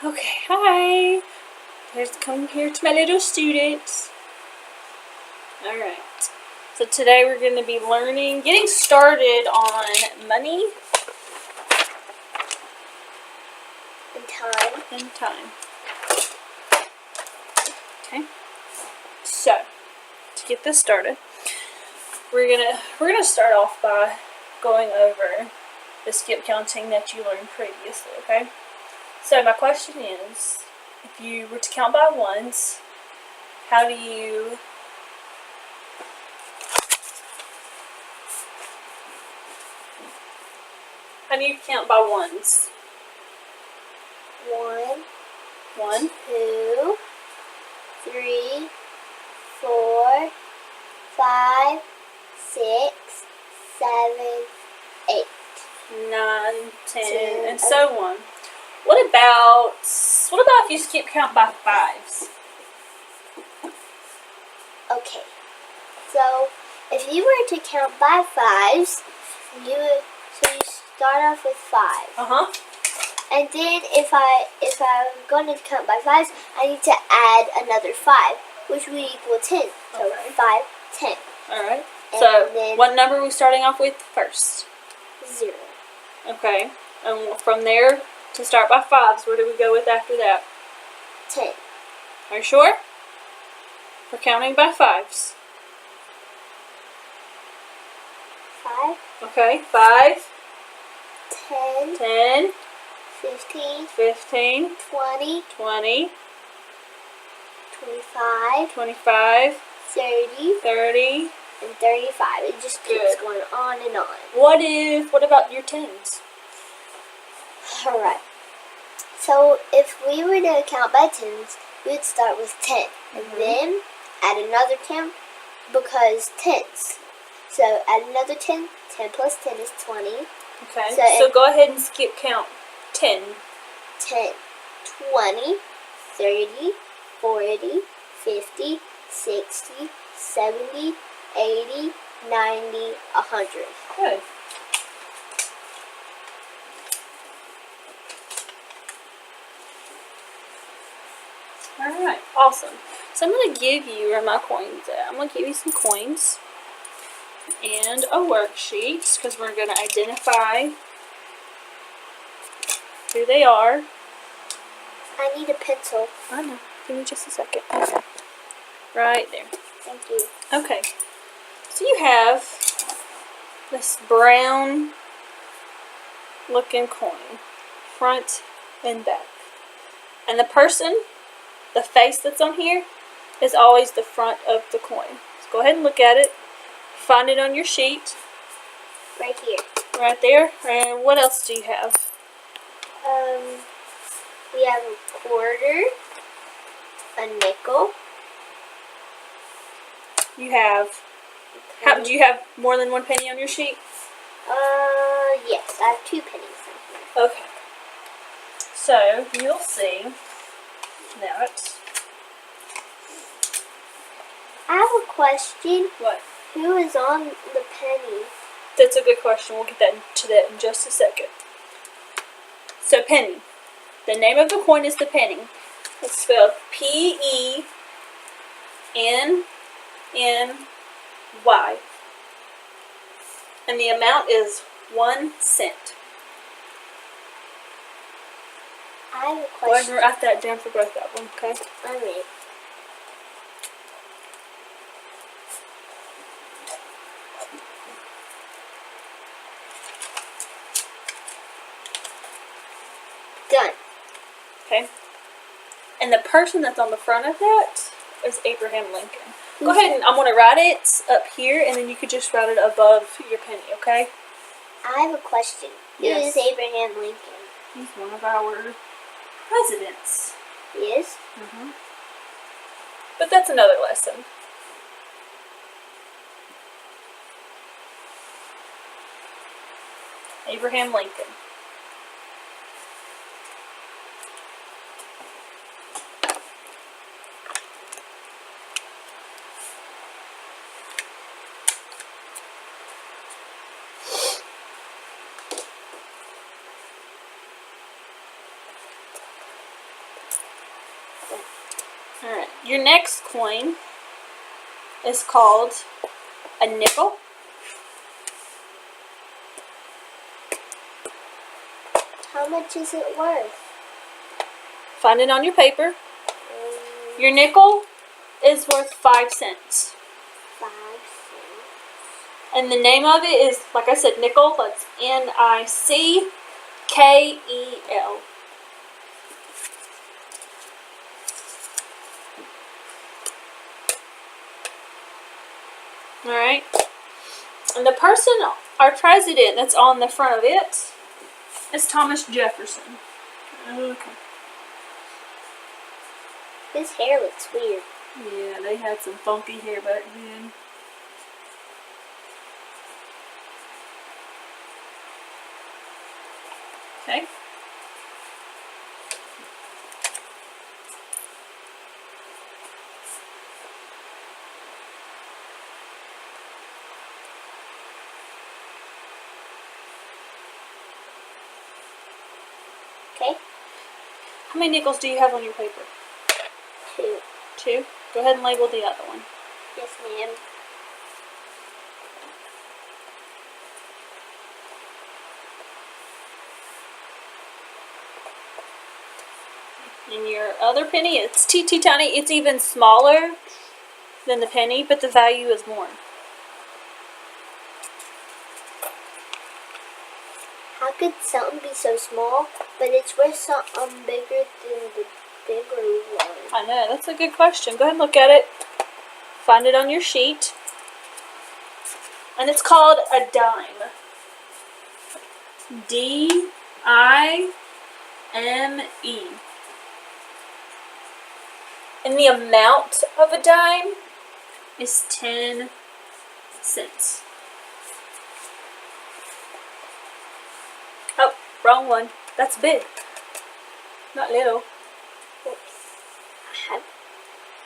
Okay, hi. Let's come here to my little students. Alright. So today we're going to be getting started on money and time. Okay. So, to get this started, we're gonna start off by going over the skip counting that you learned previously, okay? So my question is, if you were to count by ones, how do you count by ones? 1, 2, 3, 4, 5, 6, 7, 8, 9, 10, and so on. What about if you skip count by fives? Okay, so if you were to count by fives, you start off with 5. And then if I'm going to count by fives, I need to add another 5, which would equal 10. So Okay. 5, 10. Alright. And So then what number are we starting off with first? 0. Okay. And from there, to start by fives, where do we go with after that? 10. Are you sure? We're counting by fives. 5, Okay. 5, 10, 10, 15, 15, 20, 20, 25, 25, 30, 30. and 35. It just keeps Good. going on and on. What about your tens? Alright. So if we were to count by tens, we would start with 10. And then add another 10 because tens. So add another 10. 10 plus 10 is 20. Okay. So So go ahead and skip count 10. 10, 20, 30, 40, 50, 60, 70, 80, 90, 100. Good. Alright, awesome. So I'm going to give you where my coins at. I'm going to give you some coins and a worksheet because we're going to identify who they are. I need a pencil. I know. Give me just a second. Okay. Right there. Thank you. Okay. So you have this brown looking coin, front and back. And the face that's on here is always the front of the coin. So go ahead and look at it. Find it on your sheet. Right here. Right there. And what else do you have? We have a quarter, a nickel. You have... do you have more than one penny on your sheet? Yes, I have 2 pennies in here. Okay. So you'll see that... I have a question. What? Who is on the penny? That's a good question. We'll get to that in just a second. So penny. The name of the coin is the penny. It's spelled P-E-N-N-Y. And the amount is 1 cent. I have a Go ahead question. and write that down for both of them, okay? Alright. Done. Okay. And the person that's on the front of that is Abraham Lincoln. Go ahead and I'm going to write it up here, and then you could just write it above your penny, okay? I have a question. Yes. Who is Abraham Lincoln? He's one of our presidents. He is? But that's another lesson. Abraham Lincoln. Alright, your next coin is called a nickel. How much is it worth? Find it on your paper. Your nickel is worth 5 cents. 5 cents. And the name of it is, like I said, nickel. That's N-I-C-K-E-L. Alright. And the person, our president, that's on the front of it is Thomas Jefferson. Okay. His hair looks weird. Yeah, they had some funky hair back then. Okay. Okay. How many nickels do you have on your paper? 2. 2? Go ahead and label the other one. Yes, ma'am. And your other penny, it's teeny tiny. It's even smaller than the penny, but the value is more. How could something be so small, but it's worth something bigger than the bigger one? I know, that's a good question. Go ahead and look at it. Find it on your sheet. And it's called a dime. D-I-M-E. And the amount of a dime is 10 cents. Oh, wrong one. That's big. Not little. Oops.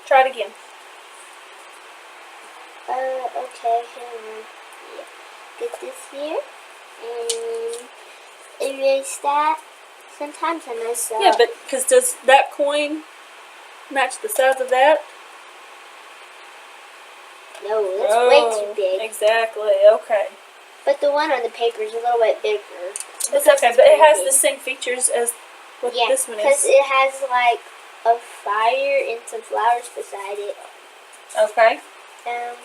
Try it again. Okay, hang on. Yeah. Get this here. And erase that. Sometimes I mess up. Yeah, but because does that coin match the size of that? No, that's way too big. Exactly, okay. But the one on the paper is a little bit bigger. It's okay, but it has the same features as what this one because is. it has like a fire and some flowers beside it. Okay. Wait,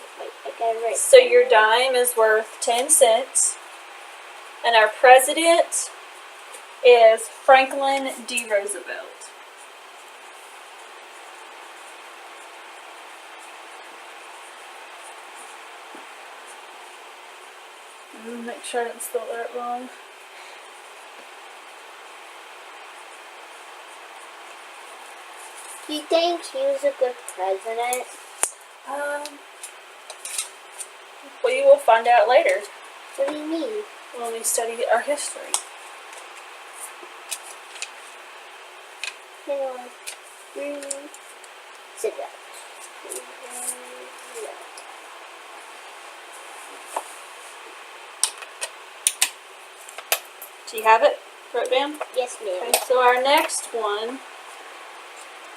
I got it right. So your dime is worth 10 cents. And our president is Franklin D. Roosevelt. Make sure I didn't spell that wrong. Do you think he was a good president? We will find out later What do you mean? when we study our history. Hang on. Sit down. Do you have it? Wrote it down? Yes, ma'am. Okay, so our next one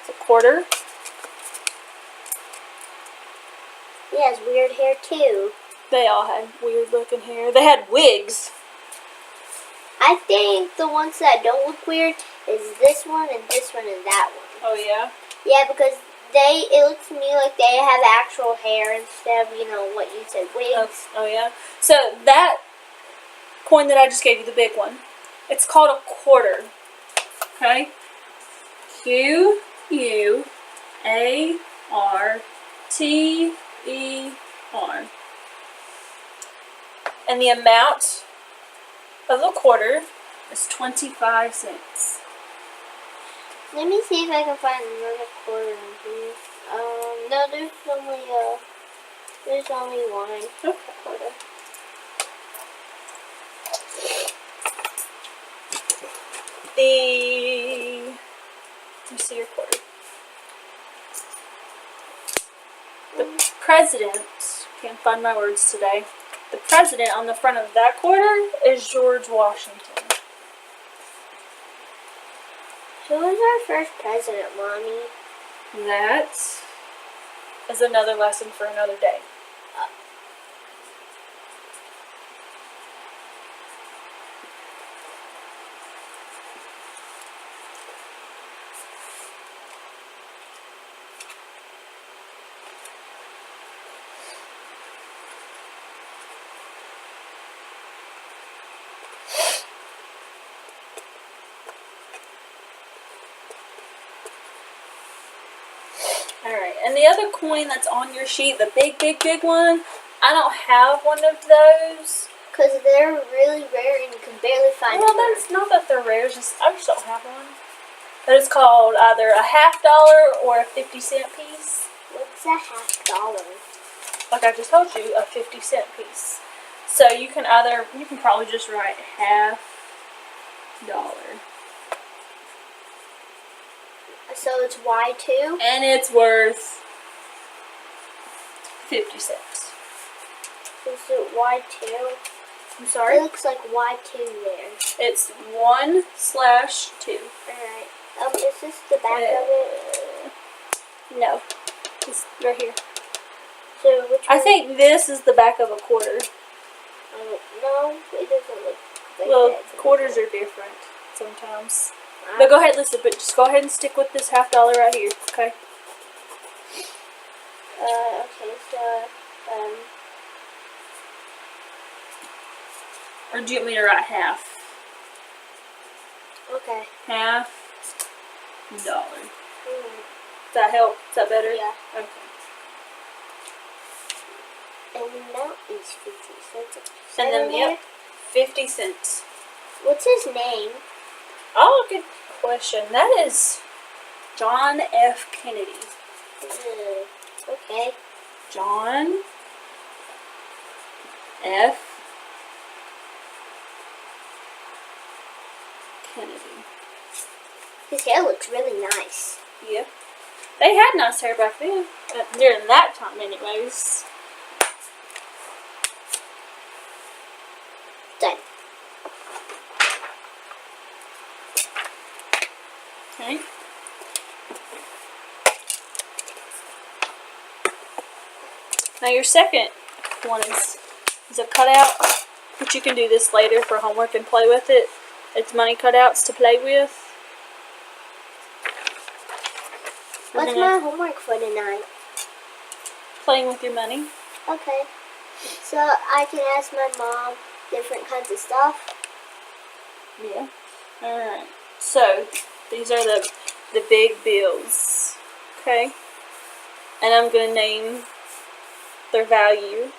is a quarter. He has weird hair too. They all had weird looking hair. They had wigs. I think the ones that don't look weird is this one and that one. Oh yeah? Yeah, because it looks to me like they have actual hair instead of, what you said, wigs. Oh yeah? So that coin that I just gave you, the big one, it's called a quarter. Okay? Q-U-A-R-T-E-R. And the amount of the quarter is 25 cents. Let me see if I can find another quarter in here. No, there's only one quarter. Let me see your quarter. The president, can't find my words today. The president on the front of that quarter is George Washington. Who was our first president, Mommy? That is another lesson for another day. Alright, and the other coin that's on your sheet, the big, big, big one, I don't have one of those. Because they're really rare and you can barely find them. Well, that's not that they're rare, it's just I just don't have one. But it's called either a $50 or a 50-cent piece. What's a $50? Like I just told you, a 50-cent piece. So you can probably just write $50. So it's Y2? And it's worth 50 cents. Is it Y2? I'm sorry? It looks like Y2 there. It's 1/2. Alright. Is this the back of it? No. It's right here. So which one? I think this is the back of a quarter. No, it doesn't look like Well, that. quarters are different sometimes. But go ahead, listen, but just go ahead and stick with this $50 right here, okay? Okay, so, Or do you want me to write half? okay. $50. Mm. Does that help? Is that better? Yeah. Okay. And the amount is 50 cents. And then, there? yep, 50 cents. What's his name? Oh, good question. That is John F. Kennedy. Okay. John F. Kennedy. His hair looks really nice. Yep. They had nice hair back then. During that time, anyways. Done. Okay. Now your second one is a cutout, but you can do this later for homework and play with it. It's money cutouts to play with. What's my homework for tonight? Playing with your money. Okay. So I can ask my mom different kinds of stuff. Yeah. Alright. So these are the big bills. Okay? And I'm gonna name their value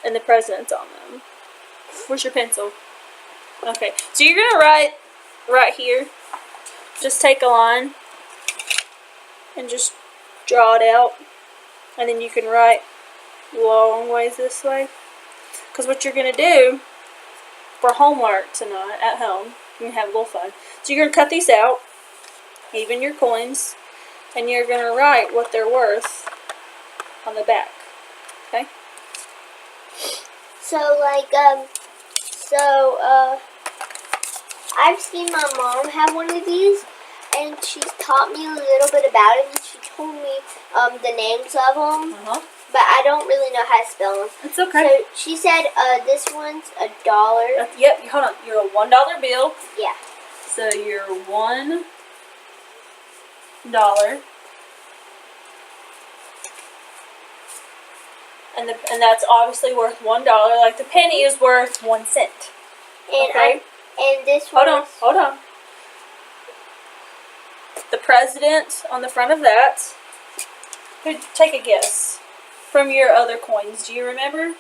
and the presidents on them. Where's your pencil? Okay. So you're gonna write right here. Just take a line and just draw it out. And then you can write long ways this way. Because what you're going to do for homework tonight at home, you can have a little fun. So you're going to cut these out, even your coins, and you're going to write what they're worth on the back. Okay? So I've seen my mom have one of these, and she's taught me a little bit about it, and she told me the names of them, but I don't really know how to spell them. It's okay. So she said this one's $1. Yep, hold on. You're a $1 bill. Yeah. So you're $1. And that's obviously worth $1. Like the penny is worth 1 cent. And okay. And this one. Hold on. The president on the front of that. Take a guess from your other coins. Do you remember?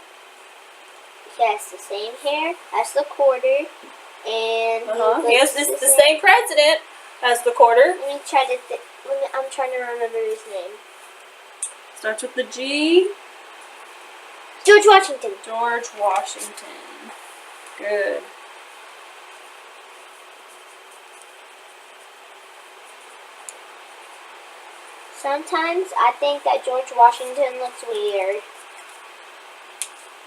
Yes, the same hair as the quarter, and yes, it's the same president as the quarter. Let me try to. I'm trying to remember his name. Starts with the G. George Washington. George Washington. Good. Sometimes I think that George Washington looks weird.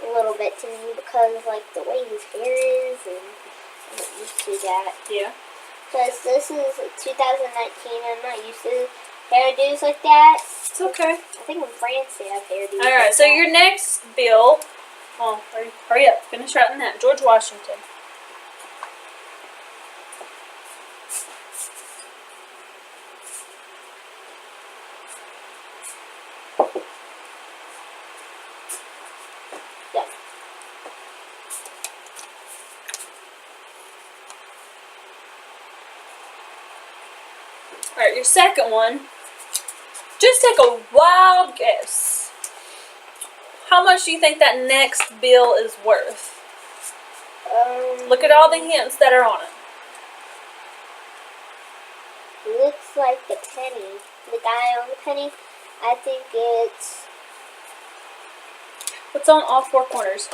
A little bit to me because of like the way his hair is, and I'm not used to that. Yeah. Because this is 2019, I'm not used to hairdos like that. It's okay. I think in France they have hairdos. All right. like So that. your next bill. Oh, hurry up! Finish writing that. George Washington. Yes. All right. Your second one. Just take a wild guess. How much do you think that next bill is worth? Look at all the hints that are on it. Looks like the penny. The guy on the penny. I think it's What's on all four corners?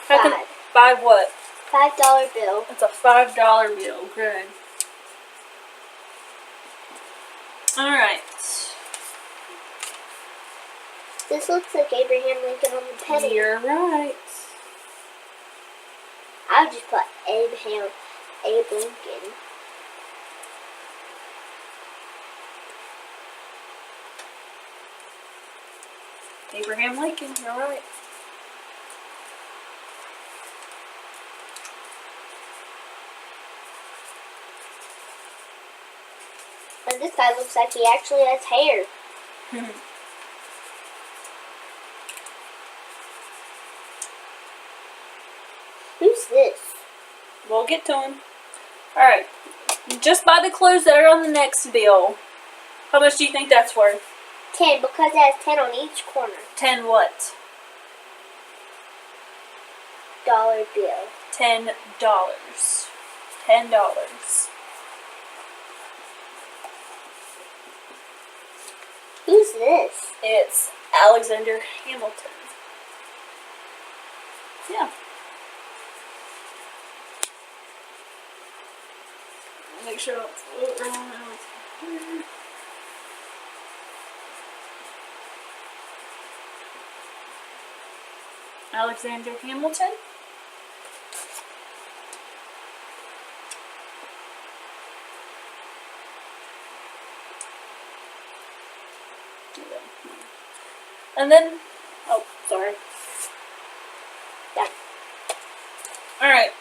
How can $5. 5 what? $5 bill. It's a $5 bill. Good. All right. This looks like Abraham Lincoln on the penny. You're right. I would just put Abe Lincoln. Abraham Lincoln. You're right. And this guy looks like he actually has hair. Who's this? We'll get to him. All right. Just by the clues that are on the next bill, how much do you think that's worth? 10, because it has 10 on each corner. 10 what? Dollar bill. $10. $10. Who's this? It's Alexander Hamilton. Yeah. Make sure I don't float around. Alexander Hamilton. And then, oh, sorry. Done. All right.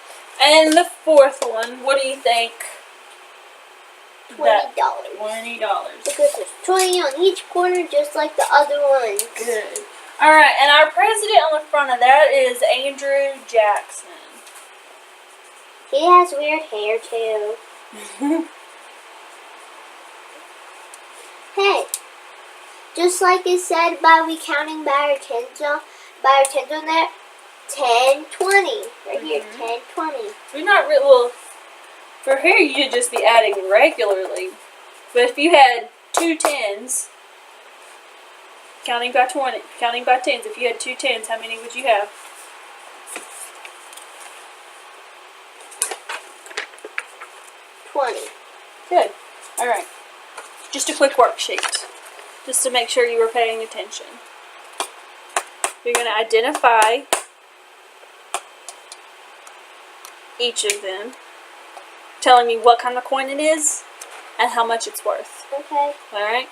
And the fourth one, what do you think? $20. $20. Because there's 20 on each corner, just like the other ones. Good. All right, and our president on the front of that is Andrew Jackson. He has weird hair too. Hey, just like it said by we counting by our tens on there, 10, 20. Right here, 10, 20. You're not really, well, for here you'd just be adding regularly. But if you had 2 tens, counting by tens, if you had 2 tens, how many would you have? 20. Good. All right. Just a quick worksheet, just to make sure you were paying attention. You're going to identify each of them, telling me what kind of coin it is and how much it's worth. Okay. All right?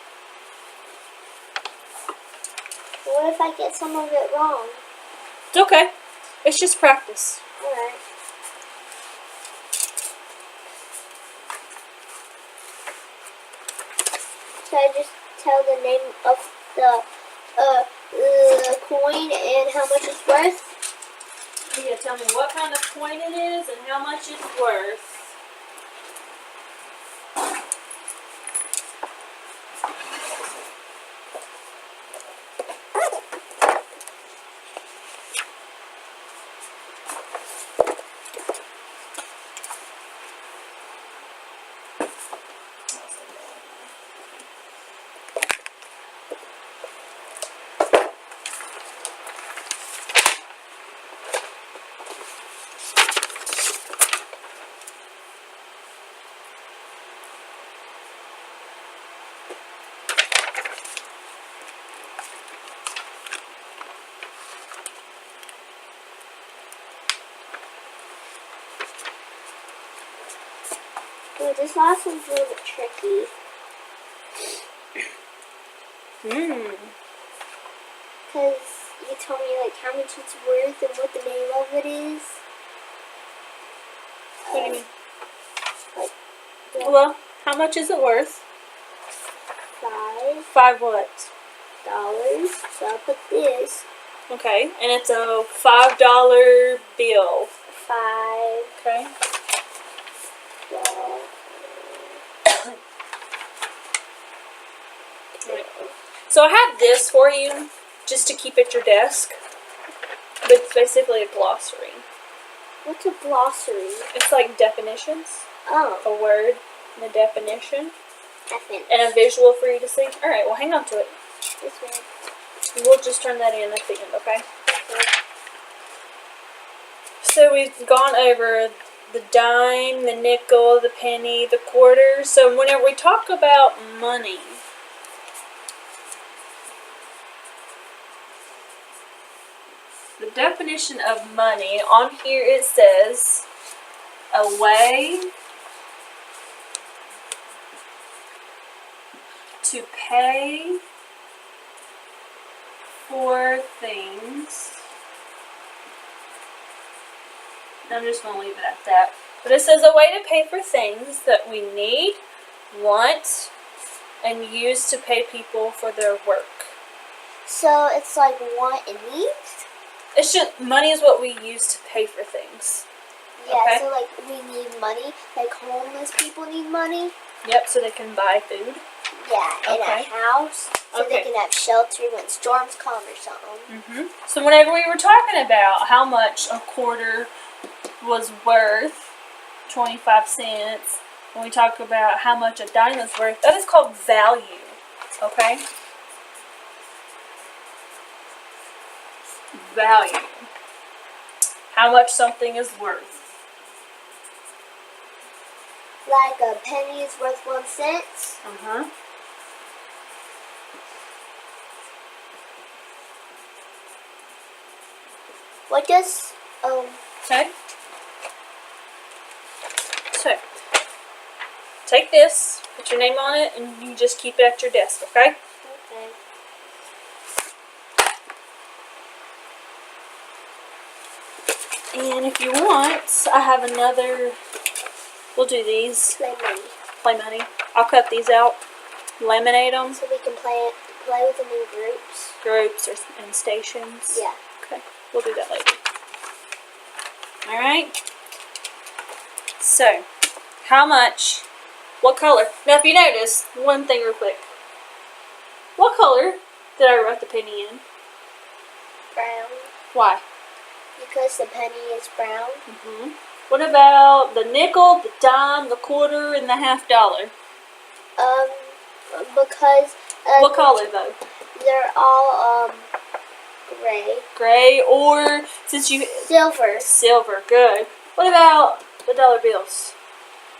What if I get some of it wrong? It's okay. It's just practice. Alright. Should I just tell the name of the coin and how much it's worth? Yeah, tell me what kind of coin it is and how much it's worth. Oh, this last one's a little bit tricky. Mm. Because you told me like how much it's worth and what the name of it is. What do you mean? Like Well, how much is it worth? $5. 5 what? So I'll put this Okay, and it's a $5 bill. 5. Okay. So I have this for you, just to keep at your desk. But it's basically a glossary. What's a glossary? It's like definitions. Oh, A word and a definition. definition. And a visual for you to see. Alright, well hang on to it. This one. We'll just turn that in at the end, okay? So we've gone over the dime, the nickel, the penny, the quarter. So whenever we talk about money, the definition of money, on here it says a way to pay for things. I'm just going to leave it at that. But it says a way to pay for things that we need, want, and use to pay people for their work. So it's like want and need? It's just, money is what we use to pay for things. Yeah, Okay. so like we need money. Like homeless people need money. Yep, so they can buy food. Yeah, in Okay. a house. So Okay. they can have shelter when storms come or something. So whenever we were talking about how much a quarter was worth, 25 cents, when we talk about how much a dime is worth, that is called value. Okay? Value. How much something is worth. Like a penny is worth 1 cent. Uh-huh. What does Okay? So, take this, put your name on it, and you just keep it at your desk, okay? okay. And if you want, I have another, we'll do these, Play money. play money. I'll cut these out, laminate them, So we can play with them in groups. groups or and stations. Yeah. Okay, we'll do that later. Alright. So, how much, what color? Now if you notice, one thing real quick. What color did I write the penny in? Brown. Why? Because the penny is brown. What about the nickel, the dime, the quarter, and the $half? Because What color though? they're all gray. Gray, or since you Silver. silver, good. What about the dollar bills?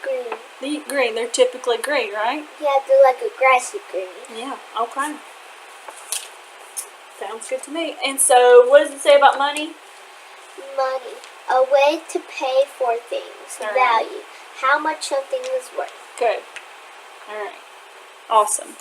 Green. The green, they're typically green, right? Yeah, they're like a grassy green. Yeah, okay. Sounds good to me. And so, what does it say about money? Money. A way to pay for things. All right. Value. How much something is worth. Good. Alright. Awesome.